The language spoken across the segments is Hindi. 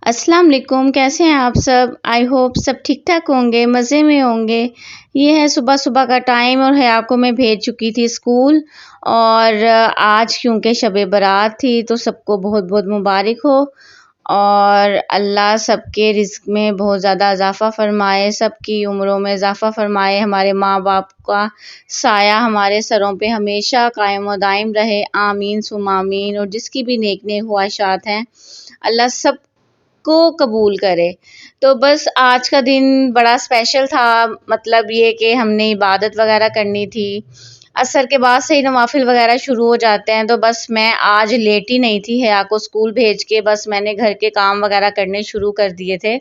अस्सलाम वालेकुम, कैसे हैं आप सब? आई होप सब ठीक-ठाक होंगे, मज़े में होंगे। ये है सुबह-सुबह का टाइम और हया को मैं भेज चुकी थी स्कूल और आज क्योंकि शब बारात थी तो सबको बहुत-बहुत मुबारक हो और अल्लाह सबके रिज़्क में बहुत ज़्यादा इज़ाफ़ा फ़रमाए, सबकी उम्रों में इज़ाफ़ा फ़रमाए, हमारे माँ-बाप का साया हमारे सरों पे हमेशा कायम व दायम रहे। आमीन सुम्मा आमीन। और जिसकी भी नेक-नेक ख्वाहिशात हैं, अल्लाह सब को कबूल करे। तो बस आज का दिन बड़ा स्पेशल था, मतलब ये कि हमने इबादत वगैरह करनी थी। असर के बाद से ही नवाफिल वगैरह शुरू हो जाते हैं, तो बस मैं आज लेटी नहीं थी हया को स्कूल भेज के, बस मैंने घर के काम वगैरह करने शुरू कर दिए थे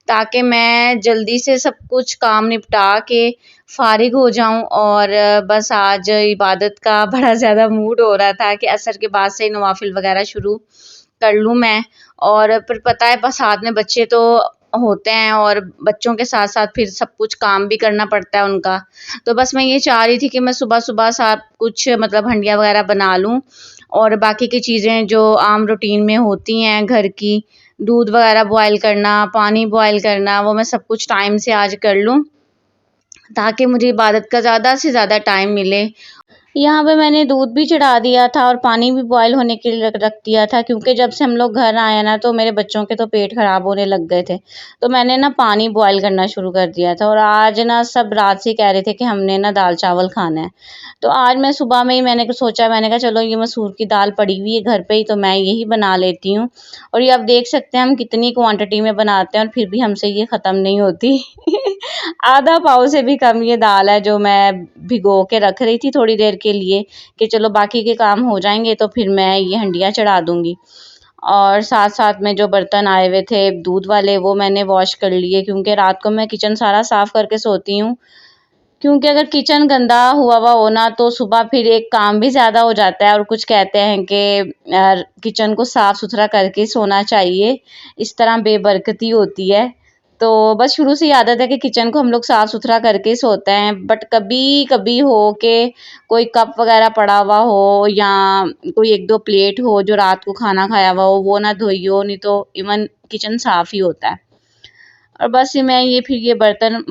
ताकि मैं जल्दी से सब कुछ काम निपटा के फ़ारिग हो जाऊं। और बस आज इबादत का बड़ा ज़्यादा मूड हो रहा था कि असर के बाद से ही नवाफिल वगैरह शुरू कर लूँ मैं। और फिर पता है बस साथ में बच्चे तो होते हैं और बच्चों के साथ साथ फिर सब कुछ काम भी करना पड़ता है उनका। तो बस मैं ये चाह रही थी कि मैं सुबह-सुबह सब कुछ मतलब हंडिया वगैरह बना लूँ और बाकी की चीज़ें जो आम रूटीन में होती हैं घर की, दूध वगैरह बॉयल करना, पानी बॉयल करना, वो मैं सब कुछ टाइम से आज कर लूँ ताकि मुझे इबादत का ज़्यादा से ज़्यादा टाइम मिले। यहाँ पे मैंने दूध भी चढ़ा दिया था और पानी भी बॉयल होने के लिए रख दिया था, क्योंकि जब से हम लोग घर आए ना तो मेरे बच्चों के तो पेट ख़राब होने लग गए थे। तो मैंने ना पानी बॉयल करना शुरू कर दिया था और आज ना सब रात से कह रहे थे कि हमने ना दाल चावल खाना है। तो आज मैं सुबह में ही मैंने सोचा, मैंने कहा चलो ये मसूर की दाल पड़ी हुई है घर पे ही, तो मैं यही बना लेती हूँ। और ये आप देख सकते हैं हम कितनी क्वांटिटी में बनाते हैं और फिर भी हमसे ये ख़त्म नहीं होती। आधा पाव से भी कम ये दाल है जो मैं भिगो के रख रही थी थोड़ी देर के लिए कि चलो बाकी के काम हो जाएंगे तो फिर मैं ये हंडिया चढ़ा दूंगी। और साथ साथ में जो बर्तन आए हुए थे दूध वाले वो मैंने वॉश कर लिए, क्योंकि रात को मैं किचन सारा साफ़ करके सोती हूँ। क्योंकि अगर किचन गंदा हुआ हो ना तो सुबह फिर एक काम भी ज़्यादा हो जाता है और कुछ कहते हैं कि किचन को साफ़ सुथरा करके सोना चाहिए, इस तरह बेबरकती होती है। तो बस शुरू से ही आदत है कि किचन को हम लोग साफ़ सुथरा करके ही सोते हैं, बट कभी कभी हो के कोई कप वगैरह पड़ा हुआ हो या कोई एक दो प्लेट हो जो रात को खाना खाया हुआ हो वो ना धोई हो, नहीं तो इवन किचन साफ़ ही होता है। और बस मैं ये फिर ये बर्तन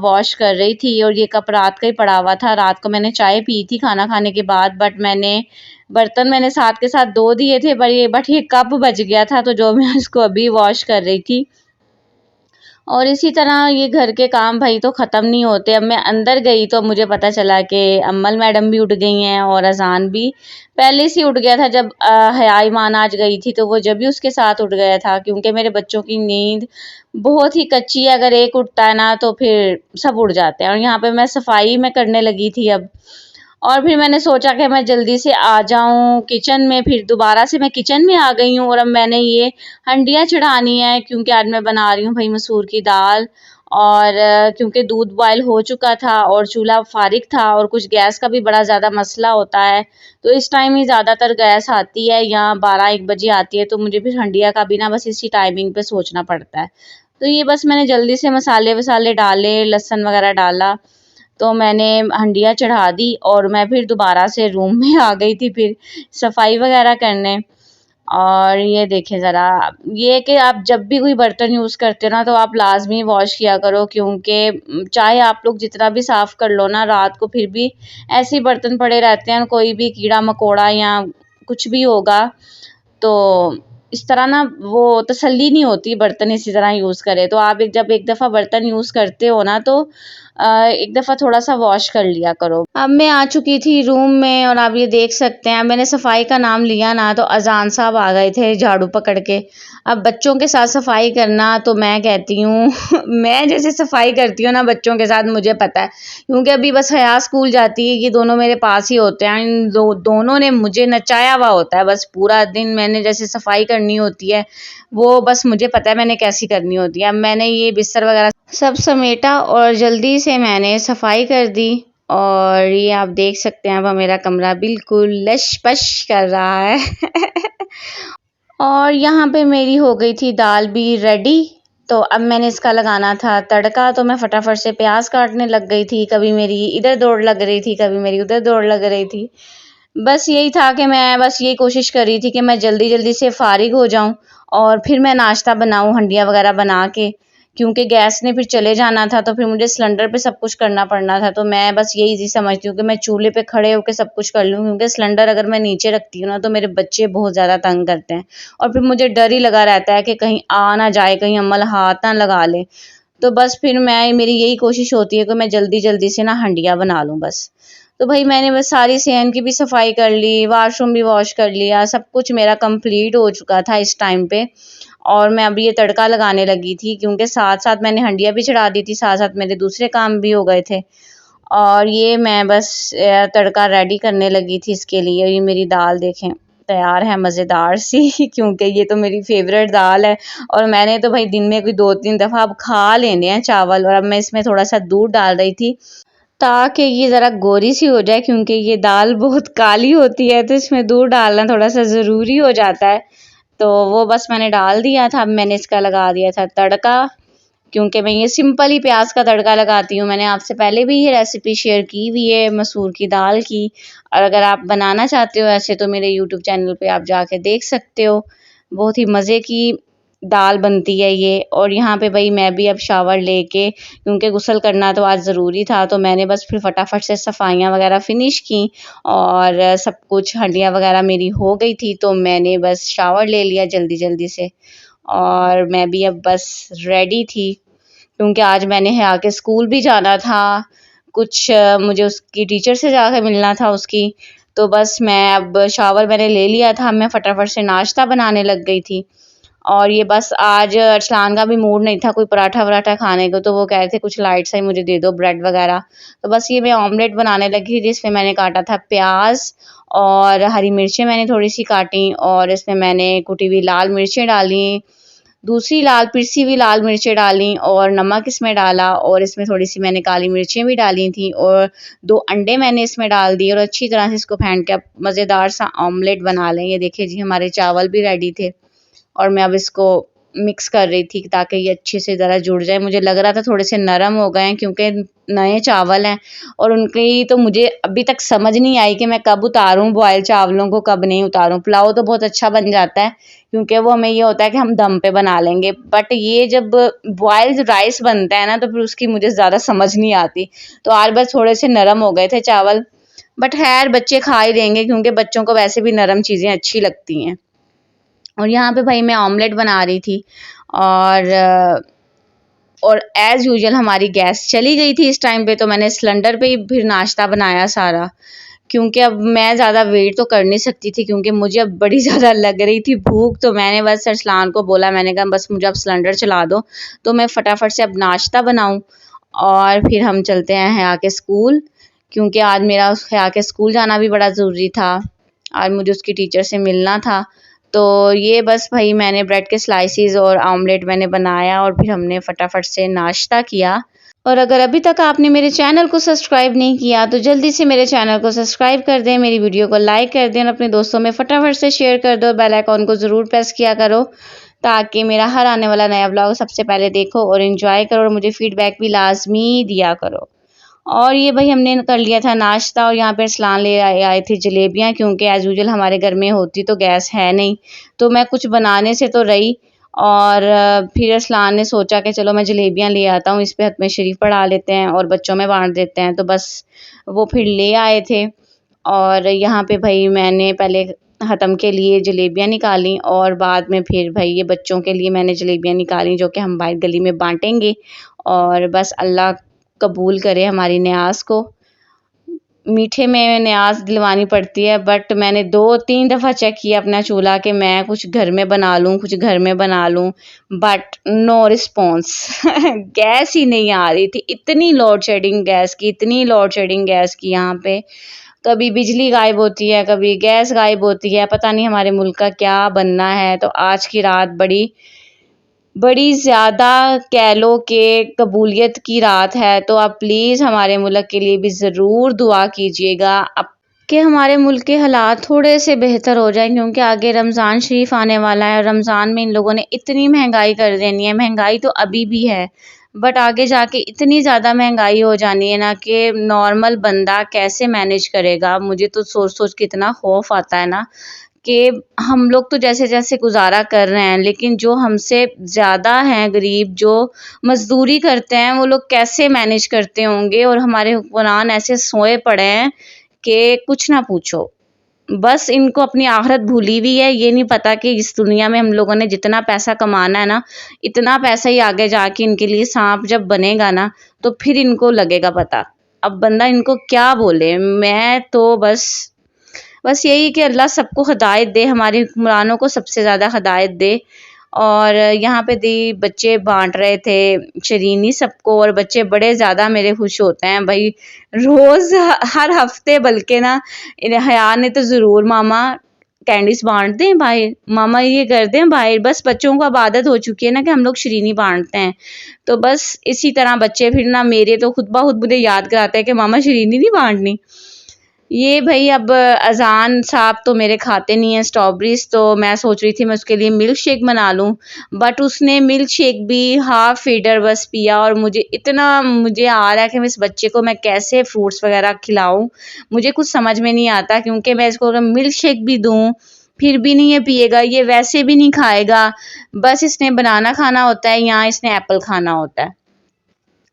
वॉश कर रही थी और ये कप रात का ही पड़ा हुआ था। रात को मैंने चाय पी थी खाना खाने के बाद, बट बर्तन साथ के साथ धो दिए थे, बट ये कप बच गया था तो जो मैं उसको अभी वॉश कर रही थी। और इसी तरह ये घर के काम भाई तो ख़त्म नहीं होते। अब मैं अंदर गई तो मुझे पता चला कि अम्मल मैडम भी उठ गई हैं और अज़ान भी पहले से उठ गया था। जब हया ईमान आज गई थी तो वो जब भी उसके साथ उठ गया था, क्योंकि मेरे बच्चों की नींद बहुत ही कच्ची है। अगर एक उठता है ना तो फिर सब उठ जाते हैं। और यहाँ पे मैं सफाई में करने लगी थी अब, और फिर मैंने सोचा कि मैं जल्दी से आ जाऊं किचन में। फिर दोबारा से मैं किचन में आ गई हूँ और अब मैंने ये हंडिया चढ़ानी है, क्योंकि आज मैं बना रही हूँ भाई मसूर की दाल। और क्योंकि दूध बॉयल हो चुका था और चूल्हा फारिग था और कुछ गैस का भी बड़ा ज़्यादा मसला होता है, तो इस टाइम ही ज़्यादातर गैस आती है या 12-1 बजे आती है, तो मुझे फिर हंडिया का भी ना बस इसी टाइमिंग पे सोचना पड़ता है। तो ये बस मैंने जल्दी से मसाले वसाले डाले, लहसुन वगैरह डाला, तो मैंने हंडिया चढ़ा दी और मैं फिर दोबारा से रूम में आ गई थी फिर सफाई वगैरह करने। और ये देखें ज़रा, ये कि आप जब भी कोई बर्तन यूज़ करते हो ना तो आप लाजमी वॉश किया करो, क्योंकि चाहे आप लोग जितना भी साफ़ कर लो ना रात को फिर भी ऐसे ही बर्तन पड़े रहते हैं, कोई भी कीड़ा मकोड़ा या कुछ भी होगा तो इस तरह ना वो तसल्ली नहीं होती बर्तन इसी तरह यूज़ करें। तो आप जब एक दफ़ा बर्तन यूज़ करते हो ना तो एक दफ़ा थोड़ा सा वॉश कर लिया करो। अब मैं आ चुकी थी रूम में और आप ये देख सकते हैं मैंने सफाई का नाम लिया ना तो अजान साहब आ गए थे झाड़ू पकड़ के। अब बच्चों के साथ सफाई करना तो मैं कहती हूँ मैं जैसे सफाई करती हूँ ना बच्चों के साथ मुझे पता है, क्योंकि अभी बस हया स्कूल जाती है, ये दोनों मेरे पास ही होते हैं। इन दोनों ने मुझे नचाया हुआ होता है, बस पूरा दिन मैंने जैसे सफाई करनी होती है वो बस मुझे पता है मैंने कैसी करनी होती है। अब मैंने ये बिस्तर वगैरह सब समेटा और जल्दी से मैंने सफाई कर दी। और ये आप देख सकते हैं अब मेरा कमरा बिल्कुल लश पश कर रहा है। और यहाँ पे मेरी हो गई थी दाल भी रेडी, तो अब मैंने इसका लगाना था तड़का। तो मैं फटाफट से प्याज काटने लग गई थी, कभी मेरी इधर दौड़ लग रही थी, कभी मेरी उधर दौड़ लग रही थी। बस यही था कि मैं बस यही कोशिश कर रही थी कि मैं जल्दी-जल्दी से फ़ारिग हो जाऊँ और फिर मैं नाश्ता बनाऊँ हंडिया वग़ैरह बना के, क्योंकि गैस ने फिर चले जाना था, तो फिर मुझे सिलेंडर पे सब कुछ करना पड़ना था। तो मैं बस यही चीज़ समझती हूँ कि मैं चूल्हे पे खड़े होके सब कुछ कर लूँ, क्योंकि सिलेंडर अगर मैं नीचे रखती हूँ ना, तो मेरे बच्चे बहुत ज़्यादा तंग करते हैं और फिर मुझे डर ही लगा रहता है कि कहीं आ ना जाए, कहीं अम्मल हाथ ना लगा ले। तो बस फिर मेरी यही कोशिश होती है कि मैं जल्दी-जल्दी से ना हंडिया बना लूँ बस। तो भाई मैंने बस सारी सेहन की भी सफाई कर ली, वॉशरूम भी वॉश कर लिया, सब कुछ मेरा कंप्लीट हो चुका था इस टाइम पे। और मैं अभी ये तड़का लगाने लगी थी, क्योंकि साथ-साथ मैंने हंडिया भी चढ़ा दी थी, साथ-साथ मेरे दूसरे काम भी हो गए थे। और ये मैं बस तड़का रेडी करने लगी थी इसके लिए। ये मेरी दाल देखें तैयार है मज़ेदार सी क्योंकि ये तो मेरी फ़ेवरेट दाल है और मैंने तो भाई दिन में कोई 2-3 दफ़ा अब खा लेने हैं चावल। और अब मैं इसमें थोड़ा-सा दूध डाल रही थी ताकि ये ज़रा गोरी सी हो जाए, क्योंकि ये दाल बहुत काली होती है, तो इसमें दूध डालना थोड़ा-सा ज़रूरी हो जाता है। तो वो बस मैंने डाल दिया था। अब मैंने इसका लगा दिया था तड़का, क्योंकि मैं ये सिंपल ही प्याज का तड़का लगाती हूँ। मैंने आपसे पहले भी ये रेसिपी शेयर की हुई है मसूर की दाल की, और अगर आप बनाना चाहते हो ऐसे तो मेरे यूट्यूब चैनल पे आप जाके देख सकते हो। बहुत ही मज़े की दाल बनती है ये। और यहाँ पे भाई मैं भी अब शावर लेके, क्योंकि गुस्ल करना तो आज ज़रूरी था, तो मैंने बस फिर फटाफट से सफाइयाँ वगैरह फ़िनिश की और सब कुछ हंडिया वगैरह मेरी हो गई थी, तो मैंने बस शावर ले लिया जल्दी-जल्दी से। और मैं भी अब बस रेडी थी, क्योंकि आज मैंने है आके स्कूल भी जाना था। कुछ मुझे उसकी टीचर से जाके मिलना था उसकी। तो बस मैं अब शावर मैंने ले लिया था, मैं फटाफट से नाश्ता बनाने लग गई थी। और ये बस आज अरसलान का भी मूड नहीं था कोई पराठा-वराठा खाने को, तो वो कह रहे थे कुछ लाइट सा ही मुझे दे दो, ब्रेड वगैरह। तो बस ये मैं ऑमलेट बनाने लगी, जिसमें मैंने काटा था प्याज़ और हरी मिर्चें मैंने थोड़ी-सी काटी और इसमें मैंने कुटी हुई लाल मिर्चें डाली, दूसरी लाल पिसी हुई लाल मिर्चें डाली और नमक इसमें डाला और इसमें थोड़ी-सी मैंने काली मिर्चें भी डाली थी और 2 अंडे मैंने इसमें डाल दिए और अच्छी तरह से इसको फेंट के अब मज़ेदार सा ऑमलेट बना लें। ये देखिए जी हमारे चावल भी रेडी थे और मैं अब इसको मिक्स कर रही थी ताकि ये अच्छे से ज़रा जुड़ जाए। मुझे लग रहा था थोड़े से नरम हो गए हैं, क्योंकि नए चावल हैं और उनकी तो मुझे अभी तक समझ नहीं आई कि मैं कब उतारूँ बॉयल चावलों को, कब नहीं उतारूँ। पुलाव तो बहुत अच्छा बन जाता है, क्योंकि वो हमें ये होता है कि हम दम पे बना लेंगे, बट ये जब बॉइल्ड राइस बनता है ना, तो फिर उसकी मुझे ज़्यादा समझ नहीं आती। तो आज बस थोड़े से नरम हो गए थे चावल, बट खैर बच्चे खा ही लेंगे, क्योंकि बच्चों को वैसे भी नरम चीज़ें अच्छी लगती हैं। और यहाँ पे भाई मैं ऑमलेट बना रही थी और एज़ यूजुअल हमारी गैस चली गई थी इस टाइम पे, तो मैंने सिलेंडर पे ही फिर नाश्ता बनाया सारा, क्योंकि अब मैं ज़्यादा वेट तो कर नहीं सकती थी, क्योंकि मुझे अब बड़ी ज़्यादा लग रही थी भूख। तो मैंने बस अरसलान को बोला, मैंने कहा बस मुझे अब सिलेंडर चला दो, तो मैं फटाफट से अब नाश्ता बनाऊँ और फिर हम चलते हैं हया के स्कूल, क्योंकि आज मेरा हया के स्कूल जाना भी बड़ा ज़रूरी था। आज मुझे उसकी टीचर से मिलना था। तो ये बस भाई मैंने ब्रेड के स्लाइसेस और ऑमलेट मैंने बनाया और फिर हमने फटाफट से नाश्ता किया। और अगर अभी तक आपने मेरे चैनल को सब्सक्राइब नहीं किया तो जल्दी से मेरे चैनल को सब्सक्राइब कर दें, मेरी वीडियो को लाइक कर दें और अपने दोस्तों में फटाफट से शेयर कर दो। बेल आइकॉन को ज़रूर प्रेस किया करो, ताकि मेरा हर आने वाला नया व्लॉग सबसे पहले देखो और एंजॉय करो और मुझे फीडबैक भी लाजमी दिया करो। और ये भाई हमने कर लिया था नाश्ता और यहाँ पे अरसलान ले आए थे जलेबियाँ, क्योंकि एज़ यूजुअल हमारे घर में होती तो गैस है नहीं, तो मैं कुछ बनाने से तो रही। और फिर अरसलान ने सोचा कि चलो मैं जलेबियाँ ले आता हूँ, इस पे खत्म शरीफ पढ़ा लेते हैं और बच्चों में बांट देते हैं। तो बस वो फिर ले आए थे और यहाँ पे भाई मैंने पहले ख़त्म के लिए जलेबियाँ निकाली और बाद में फिर भाई ये बच्चों के लिए मैंने जलेबियाँ निकाली, जो कि हम बाहर गली में बांटेंगे। और बस अल्लाह कबूल करे हमारी न्याज़ को। मीठे में न्याज़ दिलवानी पड़ती है, बट मैंने 2-3 दफ़ा चेक किया अपना चूल्हा कि मैं कुछ घर में बना लूँ, कुछ घर में बना लूँ, बट नो रिस्पॉन्स गैस ही नहीं आ रही थी। इतनी लोड शेडिंग गैस की, इतनी लोड शेडिंग गैस की यहाँ पे। कभी बिजली गायब होती है, कभी गैस गायब होती है, पता नहीं हमारे मुल्क का क्या बनना है। तो आज की रात बड़ी ज़्यादा कह लो कि कबूलियत की रात है, तो आप प्लीज़ हमारे मुल्क के लिए भी ज़रूर दुआ कीजिएगा अब कि हमारे मुल्क के हालात थोड़े से बेहतर हो जाएं, क्योंकि आगे रमज़ान शरीफ आने वाला है और रमज़ान में इन लोगों ने इतनी महंगाई कर देनी है। महंगाई तो अभी भी है, बट आगे जाके इतनी ज़्यादा महंगाई हो जानी है ना कि नॉर्मल बंदा कैसे मैनेज करेगा। मुझे तो सोच सोच के इतना खौफ आता है ना कि हम लोग तो जैसे जैसे गुजारा कर रहे हैं, लेकिन जो हमसे ज़्यादा हैं गरीब, जो मजदूरी करते हैं, वो लोग कैसे मैनेज करते होंगे। और हमारे हुक्मरान ऐसे सोए पड़े हैं कि कुछ ना पूछो। बस इनको अपनी आखिरत भूली हुई है। ये नहीं पता कि इस दुनिया में हम लोगों ने जितना पैसा कमाना है ना, इतना पैसा ही आगे जाके इनके लिए सांप जब बनेगा ना, तो फिर इनको लगेगा पता। अब बंदा इनको क्या बोले। मैं तो बस यही कि अल्लाह सबको हिदायत दे, हमारे हुक्मरानों को सबसे ज़्यादा हिदायत दे। और यहाँ पे दी बच्चे बांट रहे थे शरीनी सबको, और बच्चे बड़े ज़्यादा मेरे खुश होते हैं भाई। रोज़ हर हफ्ते बल्कि ना हया ने तो ज़रूर मामा कैंडीज बांट दें भाई, मामा ये कर दें भाई। बस बच्चों को अब आदत हो चुकी है ना कि हम लोग शरीनी बांटते हैं। तो बस इसी तरह बच्चे फिर ना मेरे तो खुद ब खुद मुझे याद कराते हैं कि मामा शरीनी नहीं बांटनी। ये भाई अब अज़ान साहब तो मेरे खाते नहीं है स्ट्रॉबेरीज, तो मैं सोच रही थी मैं उसके लिए मिल्क शेक बना लूँ, बट उसने मिल्क शेक भी हाफ फीडर बस पिया। और मुझे आ रहा है कि मैं इस बच्चे को मैं कैसे फ्रूट्स वगैरह खिलाऊं, मुझे कुछ समझ में नहीं आता। क्योंकि मैं इसको अगर मिल्क शेक भी दूँ फिर भी नहीं ये पिएगा, ये वैसे भी नहीं खाएगा। बस इसने बनाना खाना होता है या इसने एप्पल खाना होता है।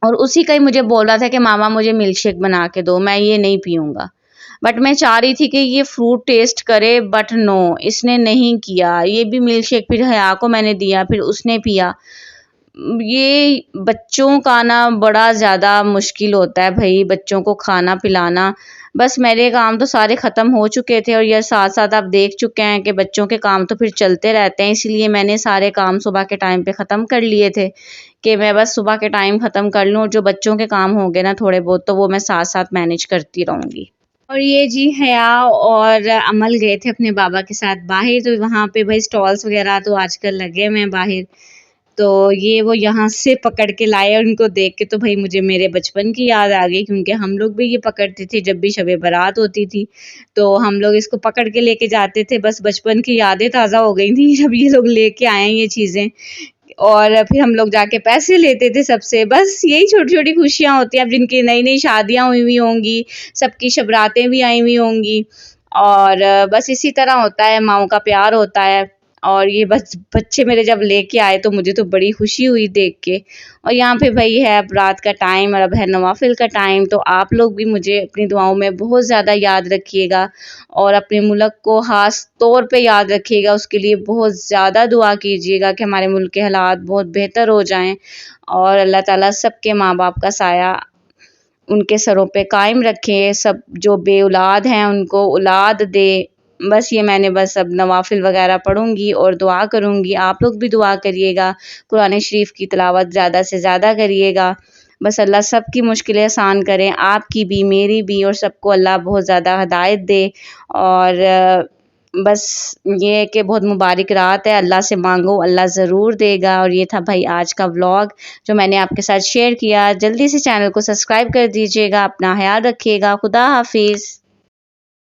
और उसी का ही मुझे बोल रहा था कि मामा मुझे मिल्क शेक बना के दो, मैं ये नहीं पीऊँगा। बट मैं चाह रही थी कि ये फ्रूट टेस्ट करे, बट नो, इसने नहीं किया। ये भी मिल्क शेक फिर हया को मैंने दिया, फिर उसने पिया। ये बच्चों का ना बड़ा ज़्यादा मुश्किल होता है भई, बच्चों को खाना पिलाना। बस मेरे काम तो सारे ख़त्म हो चुके थे और ये साथ-साथ आप देख चुके हैं कि बच्चों के काम तो फिर चलते रहते हैं। इसीलिए मैंने सारे काम सुबह के टाइम पे ख़त्म कर लिए थे कि मैं बस सुबह के टाइम ख़त्म कर लूँ, और जो बच्चों के काम होंगे ना थोड़े बहुत, तो वो मैं साथ-साथ मैनेज करती रहूँगी। और ये जी हया और अमल गए थे अपने बाबा के साथ बाहर, तो वहाँ पे भाई स्टॉल्स वगैरह तो आजकल लगे हुए हैं बाहर। तो ये वो यहाँ से पकड़ के लाए, और उनको देख के तो भाई मुझे मेरे बचपन की याद आ गई, क्योंकि हम लोग भी ये पकड़ते थे जब भी शब बारात होती थी। तो हम लोग इसको पकड़ के लेके जाते थे। बस बचपन की यादें ताज़ा हो गई थी जब ये लोग लेके आए हैं ये चीज़ें। और फिर हम लोग जाके पैसे लेते थे सबसे। बस यही छोटी-छोटी खुशियाँ होती हैं। अब जिनकी नई-नई शादियाँ हुई हुई होंगी, सबकी शबरातें भी आई हुई होंगी, और बस इसी तरह होता है, माँओं का प्यार होता है। और ये बस बच्चे मेरे जब लेके आए तो मुझे तो बड़ी खुशी हुई देख के। और यहाँ पे भई है अब रात का टाइम और अब है नवाफ़िल का टाइम, तो आप लोग भी मुझे अपनी दुआओं में बहुत ज़्यादा याद रखिएगा, और अपने मुल्क को ख़ास तौर पे याद रखिएगा। उसके लिए बहुत ज़्यादा दुआ कीजिएगा कि हमारे मुल्क के हालात बहुत बेहतर हो जाएँ, और अल्लाह ताला सबके माँ-बाप का साया उनके सरों पे कायम रखे। सब जो बेऔलाद हैं उनको औलाद दे। बस ये मैंने बस अब नवाफ़िल वगैरह पढ़ूँगी और दुआ करूँगी। आप लोग भी दुआ करिएगा, कुरान शरीफ की तिलावत ज़्यादा से ज़्यादा करिएगा। बस अल्लाह सबकी मुश्किलें आसान करें, आपकी भी, मेरी भी, और सबको अल्लाह बहुत ज़्यादा हिदायत दे। और बस ये है कि बहुत मुबारक रात है, अल्लाह से मांगो, अल्लाह ज़रूर देगा। और ये था भाई आज का व्लॉग जो मैंने आपके साथ शेयर किया। जल्दी से चैनल को सब्सक्राइब कर दीजिएगा। अपना ख्याल रखिएगा। खुदा हाफिज़।